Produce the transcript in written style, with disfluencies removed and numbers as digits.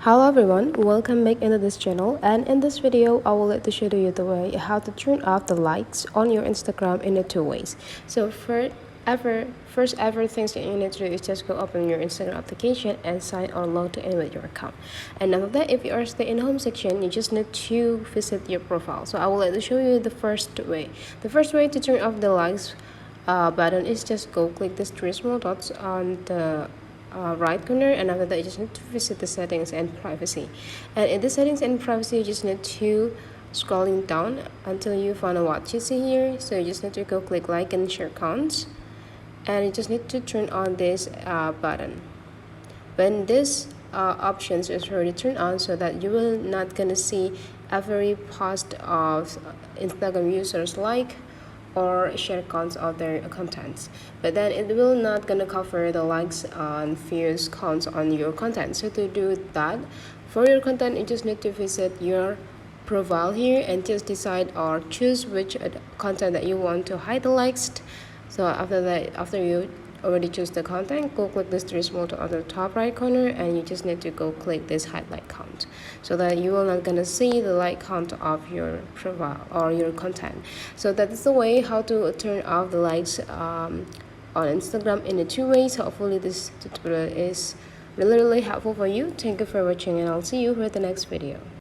Hello everyone, welcome back into this channel, and in this video I will like to show you the way how to turn off the likes on your Instagram in two ways. So first ever things that you need to do is just go open your Instagram application and sign or log in with your account. And after that, if you are staying in the home section, you just need to visit your profile. So I will like to show you the first way. The first way to turn off the likes button is just go click these three small dots on the right corner, and after that you just need to visit the settings and privacy. And in the settings and privacy, you just need to scrolling down until you find what you see here. So you just need to go click like and share accounts, and you just need to turn on this button. When this options is already turned on, so that you will not gonna see every post of Instagram users like or share accounts of their contents, but then it will not gonna cover the likes and views counts on your content. So to do that for your content, you just need to visit your profile here and just decide or choose which content that you want to hide the likes. So after that, after you already choose the content, go click this three small dot on the top right corner, and you just need to go click this highlight count, so that you will not gonna see the like count of your profile or your content. So that is the way how to turn off the likes on Instagram in the two ways. Hopefully this tutorial is really helpful for you. Thank you for watching, and I'll see you for the next video.